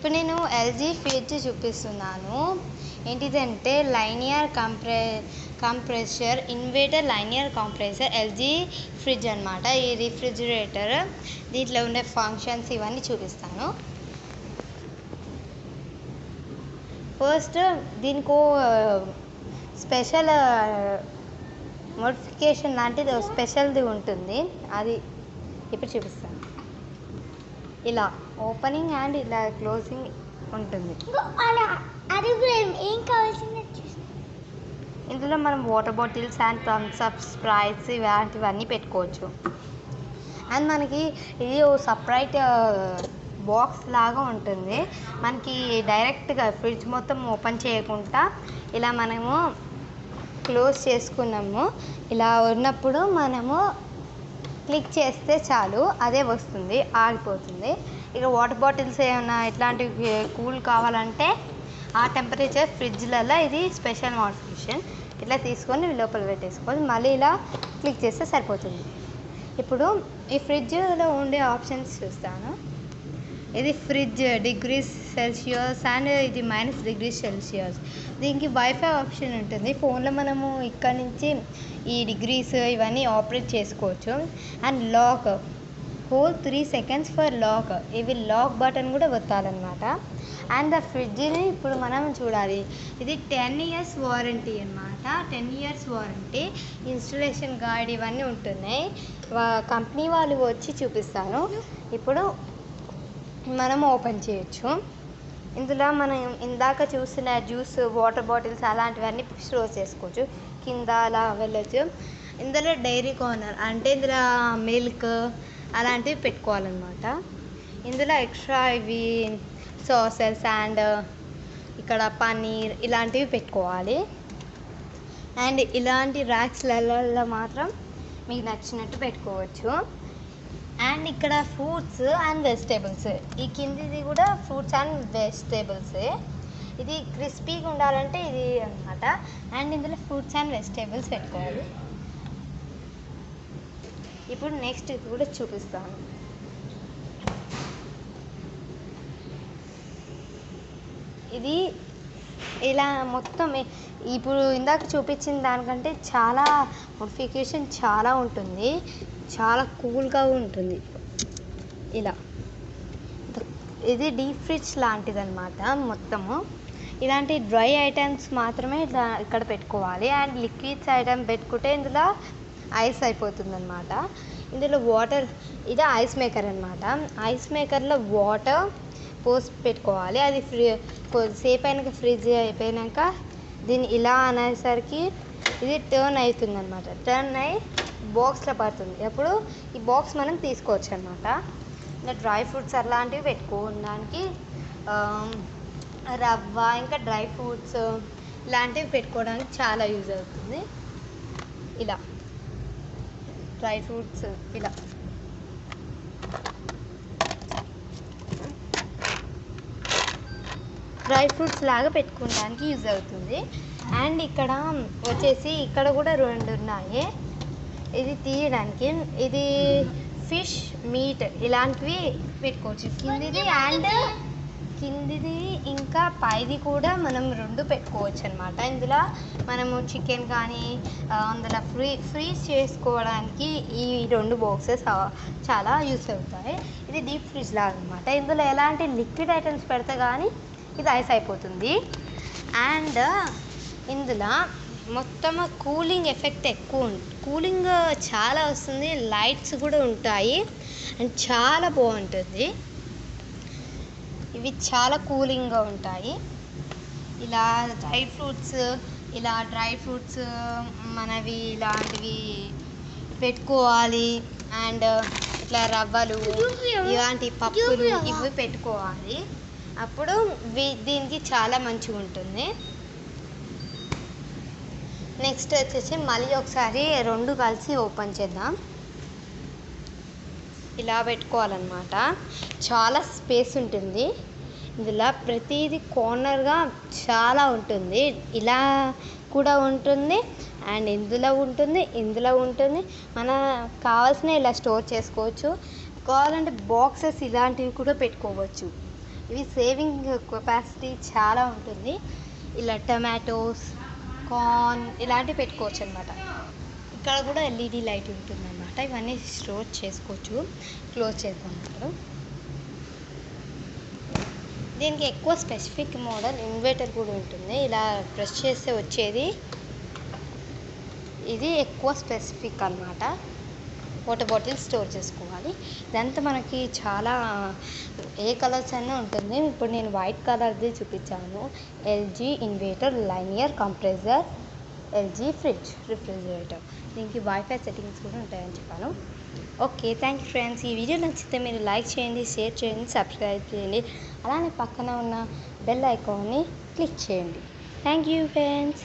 ఇప్పుడు నేను LG fridge చూపిస్తున్నాను. ఏంటిదంటే linear compressor inverter linear compressor LG fridge అనమాట. ఈ రిఫ్రిజిరేటర్ దీంట్లో ఉండే ఫంక్షన్స్ ఇవన్నీ చూపిస్తాను. ఫస్ట్ దీనికో స్పెషల్ మోడిఫికేషన్ లాంటిది స్పెషల్ది ఉంటుంది, అది ఇప్పుడు చూపిస్తాను. ఇలా ఓపెనింగ్ అండ్ ఇలా క్లోజింగ్ ఉంటుంది. ఇందులో మనం water bottles and Thums Up, Sprites ఇలాంటివన్నీ పెట్టుకోవచ్చు. అండ్ మనకి ఇది ఓ సపరేట్ బాక్స్ లాగా ఉంటుంది. మనకి డైరెక్ట్గా ఫ్రిడ్జ్ మొత్తం ఓపెన్ చేయకుండా ఇలా మనము క్లోజ్ చేసుకున్నాము. ఇలా ఉన్నప్పుడు మనము క్లిక్ చేస్తే చాలు, అదే వస్తుంది, ఆగిపోతుంది. ఇక వాటర్ బాటిల్స్ ఏమైనా ఇట్లాంటివి కూల్ కావాలంటే ఆ టెంపరేచర్ ఫ్రిడ్జ్లలో ఇది స్పెషల్ మోడిఫికేషన్. ఇట్లా తీసుకొని లోపల పెట్టేసుకోవాలి, మళ్ళీ ఇలా క్లిక్ చేస్తే సరిపోతుంది. ఇప్పుడు ఈ ఫ్రిడ్జ్లో ఉండే ఆప్షన్స్ చూస్తాను. ఇది ఫ్రిడ్జ్ డిగ్రీస్ సెల్సియస్ అండ్ ఇది -°C. దీనికి వైఫై ఆప్షన్ ఉంటుంది. ఫోన్లో మనము ఇక్కడ నుంచి ఈ డిగ్రీస్ ఇవన్నీ ఆపరేట్ చేసుకోవచ్చు. And lock hold 3 seconds for lock, ఇవి లాక్ బటన్ కూడా వత్తాలన్నమాట. అండ్ ద ఫ్రిడ్జ్ని ఇప్పుడు మనం చూడాలి. ఇది 10 years వారంటీ అనమాట. 10 years వారంటీ, ఇన్స్టలేషన్ గైడ్ ఇవన్నీ ఉంటున్నాయి. కంపెనీ వాళ్ళు వచ్చి చూపిస్తాను. ఇప్పుడు మనం ఓపెన్ చేయొచ్చు. ఇందులో మనం ఇందాక చూసిన జ్యూస్, వాటర్ బాటిల్స్ అలాంటివన్నీ స్టోర్ చేసుకోవచ్చు. కింద అలా వెళ్ళొచ్చు. ఇందులో డైరీ కార్నర్ అంటే ఇందులో మిల్క్ అలాంటివి పెట్టుకోవాలన్నమాట. ఇందులో ఎక్స్ట్రా ఇవి సాసెస్ అండ్ ఇక్కడ పన్నీర్ ఇలాంటివి పెట్టుకోవాలి. అండ్ ఇలాంటి ర్యాక్స్లలో మాత్రం మీకు నచ్చినట్టు పెట్టుకోవచ్చు. అండ్ ఇక్కడ ఫ్రూట్స్ అండ్ వెజిటేబుల్స్, ఈ కిందిది కూడా ఫ్రూట్స్ అండ్ వెజిటేబుల్స్. ఇది క్రిస్పీగా ఉండాలంటే ఇది అనమాట. అండ్ ఇందులో ఫ్రూట్స్ అండ్ వెజిటేబుల్స్ పెట్టుకోవాలి. ఇప్పుడు నెక్స్ట్ ఇది కూడా చూపిస్తాను. ఇది ఇలా మొత్తం ఇప్పుడు ఇందాక చూపించిన దానికంటే చాలా మోడిఫికేషన్ చాలా ఉంటుంది, చాలా కూల్గా ఉంటుంది. ఇలా ఇది డీప్ ఫ్రిడ్జ్ లాంటిది అనమాట. మొత్తము ఇలాంటి డ్రై ఐటమ్స్ మాత్రమే ఇక్కడ పెట్టుకోవాలి. అండ్ లిక్విడ్స్ ఐటమ్ పెట్టుకుంటే ఇందులో ఐస్ అయిపోతుంది అనమాట. ఇందులో వాటర్, ఇది ఐస్ మేకర్ అనమాట. ఐస్ మేకర్లో వాటర్ పోసి పెట్టుకోవాలి. అది కొద్దిసేపు అయినాక ఫ్రిడ్జ్ అయిపోయాక దీన్ని ఇలా అనేసరికి ఇది టర్న్ అవుతుంది అనమాట. టర్న్ అయ్యి బాక్స్లో పడుతుంది. అప్పుడు ఈ బాక్స్ మనం తీసుకోవచ్చు అనమాట. ఇంకా డ్రై ఫ్రూట్స్ అలాంటివి పెట్టుకోవడానికి రవ్వ ఇంకా డ్రై ఫ్రూట్స్ ఇలాంటివి పెట్టుకోవడానికి చాలా యూజ్ అవుతుంది. ఇలా డ్రై ఫ్రూట్స్ ఇలా డ్రై ఫ్రూట్స్ లాగా పెట్టుకోవడానికి యూజ్ అవుతుంది. అండ్ ఇక్కడ వచ్చేసి ఇక్కడ కూడా 2 ఉన్నాయి. ఇది తీయడానికి, ఇది ఫిష్ మీట్ ఇలాంటివి పెట్టుకోవచ్చు. కిందిది ఇంకా పైది కూడా మనం 2 పెట్టుకోవచ్చు అనమాట. ఇందులో మనము చికెన్ కానీ అందులో ఫ్రీజ్ చేసుకోవడానికి ఈ 2 బాక్సెస్ చాలా యూస్ అవుతాయి. ఇది డీప్ ఫ్రిడ్జ్ లాగా అనమాట. ఇందులో ఎలాంటి లిక్విడ్ ఐటమ్స్ పెడితే కానీ ఇది ఐస్ అయిపోతుంది. అండ్ ఇందులో మొత్తం కూలింగ్ ఎఫెక్ట్ ఎక్కువ కూలింగ్ చాలా వస్తుంది. లైట్స్ కూడా ఉంటాయి అండ్ చాలా బాగుంటుంది. ఇవి చాలా కూలింగ్గా ఉంటాయి. ఇలా డ్రై ఫ్రూట్స్ మనవి ఇలాంటివి పెట్టుకోవాలి. అండ్ ఇట్లా రవ్వలు ఇలాంటి పప్పులు ఇవి పెట్టుకోవాలి. అప్పుడు దీనికి చాలా మంచిగా ఉంటుంది. నెక్స్ట్ వచ్చేసి మళ్ళీ ఒకసారి 2 కలిసి ఓపెన్ చేద్దాం. ఇలా పెట్టుకోవాలన్నమాట. చాలా స్పేస్ ఉంటుంది. ఇందులో ప్రతిదీ కార్నర్గా చాలా ఉంటుంది. ఇలా కూడా ఉంటుంది అండ్ ఇందులో ఉంటుంది. మన కావాల్సిన ఇలా స్టోర్ చేసుకోవచ్చు. కావాలంటే బాక్సెస్ ఇలాంటివి కూడా పెట్టుకోవచ్చు. ఇవి సేవింగ్ కెపాసిటీ చాలా ఉంటుంది. ఇలా టమాటోస్, కార్న్ ఇలాంటివి పెట్టుకోవచ్చు అనమాట. ఇక్కడ కూడా ఎల్ఈడి లైట్ ఉంటుందన్నమాట. ఇవన్నీ స్టోర్ చేసుకోవచ్చు. క్లోజ్ చేద్దాం ఇప్పుడు. దీనికి ఎక్కువ స్పెసిఫిక్ మోడల్ ఇన్వర్టర్ కూడా ఉంటుంది. ఇలా ప్రెస్ చేస్తే వచ్చేది ఇది ఎక్కువ స్పెసిఫిక్ అన్నమాట. వాటర్ బాటిల్ స్టోర్ చేసుకోవాలి. ఇదంతా మనకి చాలా ఏ కలర్స్ అయినా ఉంటుంది. ఇప్పుడు నేను వైట్ కలర్ది చూపించాను. LG inverter, linear, compressor, LG fridge, refrigerator. దీనికి వైఫై సెట్టింగ్స్ కూడా ఉంటాయని చెప్పాను. Okay, thank you friends. ఈ వీడియో నచ్చితే మీరు లైక్ చేయండి, షేర్ చేయండి, సబ్స్క్రైబ్ చేయండి. అలానే పక్కన ఉన్న బెల్ ఐకాన్ని క్లిక్ చేయండి. Thank you friends.